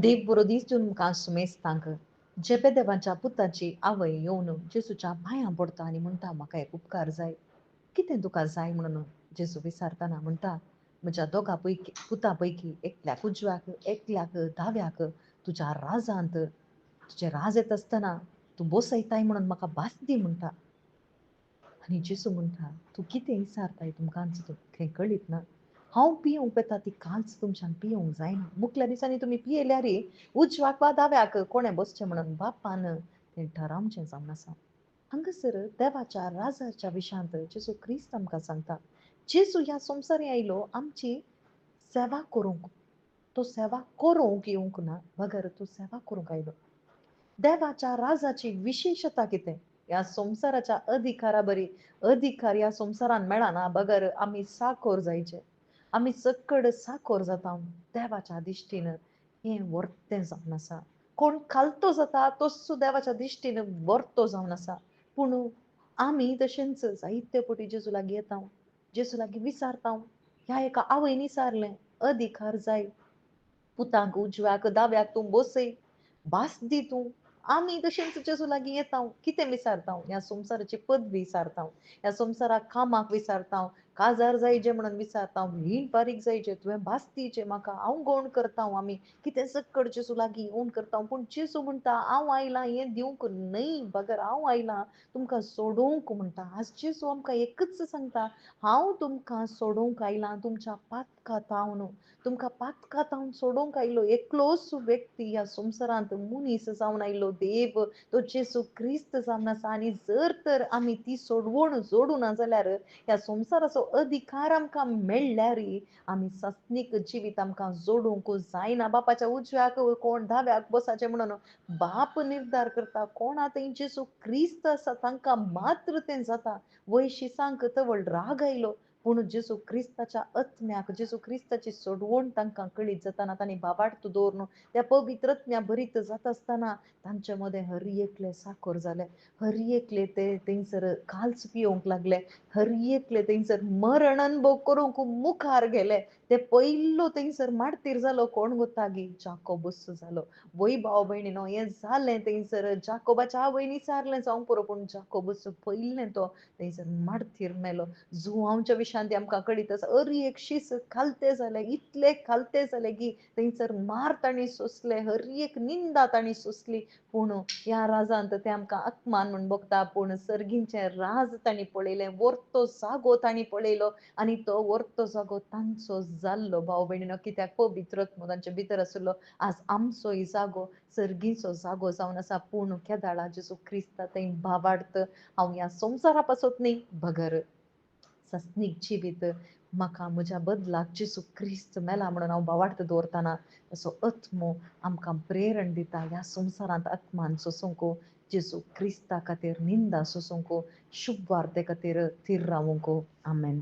देव बरो दीस दिवन मुखार सुमेस्तांक जेबेदेवाच्या पुताची आवय येवन जेसूच्या पांयां पडटा आनी म्हणटा म्हाका एक उपकार जाय. कितें तुका जाय म्हणून जेजू विचारतना म्हणटा म्हज्या दोगा पैकी पुता पैकी एकल्याक उजव्याक एकल्याक दाव्याक तुज्या राजांत तुजें राज येत आसतना तूं बसयताय म्हणून म्हाका भास दी म्हणटा. आनी जेसू म्हणटा तूं कितें विचारताय तुमकांच तें कळीत ना. हांव पियोंक येता ती कांच तुमच्यान पियोंक जायना. मुखल्या दिसांनी तुमी पियेल्यार उजव्याक वा दाव्याक कोणें बसचें म्हणून बापान तें ठरावचें जावन आसा. हांगासर देवाच्या राजाच्या विशांत जेजू क्रिस्त आमकां सांगता जेजू ह्या संवसारी आयलो आमची सेवा करूंक. तो सेवा करूंक येवंक ना बगर तो सेवा करूंक आयलो. देवाच्या राजाची विशेषता कितें ह्या संवसाराच्या अधिकारा बरी अधिकार ह्या संवसारान मेळना बगर आमी साकोर जायचे. आमी सकड साकोर जाता देवाच्या दिश्टीन हें वर्तें जावन आसा. कोण खालतो जाता तोच देवाच्या दिश्टीन वर्तो जावन आसा. पूण आमी तशेंच जायते फावटी जेजू लागीं येता जेजू लागीं विचारता ह्या एका आवयन विचारलें अधिकार जाय पुतांक उजव्याक दाव्याक तूं बसय भास दी तूं. आमी तशेंच जेजू लागीं येता कितें विचारता ह्या संवसाराची पदवी विचारता ह्या संवसाराक कामाक विचारता काजार जायचे म्हणून विचारता हीण बारीक जायचे तुवें भास दिवचें म्हाका हांव गवण करता आमी कितें सकड जेजू लागीं येवन करता पूण जेजू म्हणटा हांव आयलां हें दिवंक न्हय बगर हांव आयलां तुमकां सोडोवंक म्हणटा. आज जेजू आमकां एकच सांगता हांव तुमकां सोडोवंक आयलां तुमच्या पातकांत हांव तुमकां पातकांत हांव सोडोवंक आयलो एकलोच व्यक्ती ह्या संवसारांत मनीस जावन आयलो देव तो जेजू क्रिस्त जावन आसा. आनी जर तर आमी ती सोडवण जोडूं ना जाल्यार ह्या संवसाराचो अधिकार आमकां मेळ्ळ्यार आमी सस्नीक जिवीत आमकां जोडूंक जायना. बापाच्या उजव्याक कोण दाव्याक बसाचें म्हणून बाप निर्धार करता कोणा थंय जेजू क्रिस्त आसा तांकां मात्र तें जाता. वयशिसांक तवळ राग आयलो पूण जेजू क्रिस्ताच्या आत्म्याक जेजू क्रिस्ताची सोडवण तांकां कळीत जाताना तांणी बाबार्थ दवरून त्या पवित्र आत्म्या भरीत जाता आसतना तांचे मदें हर एकले साकोर जाले. हर एकले ते थंयसर काल्स पियोंक लागले. हर एकले थंयसर मरण अनुभव करूंक मुखार गेले. ते पयलो थंयसर मारतीर जालो कोण गोतागी जाकोबूस जालो. वय भाव भयणीनो हें जालें थंयसर जाकोबाच्या आवयन विचारलें जावं पुरो पूण जाकोबूस पयलें तो थंयसर मारतीर मेलो. जुआंवच्या विशांती आमकां कळीत आसा हर एक शीस खालते जाले इतले खालते जाले की थंयसर मार तांणी सोंसले हर एक निंदा तांणी सोंसली. पूण ह्या राजांत ते आमकां आत्मान म्हूण बगता पूण सर्गींचें राज तांणी पळयलें वर्तो जागो तांणी पळयलो आनी तो वर्तो जागो तांचो जाल्लो. भाव भयणीनो कित्याक पवित्र आत्मो तांचे भितर आसलो. आज आमचोय जागो सर्गीचो जागो जावन आसा पूण केदाळा जेजू क्रिस्ता थंय भावार्थ हांव ह्या संवसारा पासत न्ही बगर सस्नीक जिवीत म्हाका म्हज्या बदलाक जेजू क्रिस्त मेला म्हणून हांव भावार्थ दवरतना असो आत्मो आमकां प्रेरण दिता ह्या संवसारांत आत्मान सोंसूंक जेजू क्रिस्ता खातीर निंदा सोंसूंक शुभ वार्ते खातीर थीर रावूंक आमेन.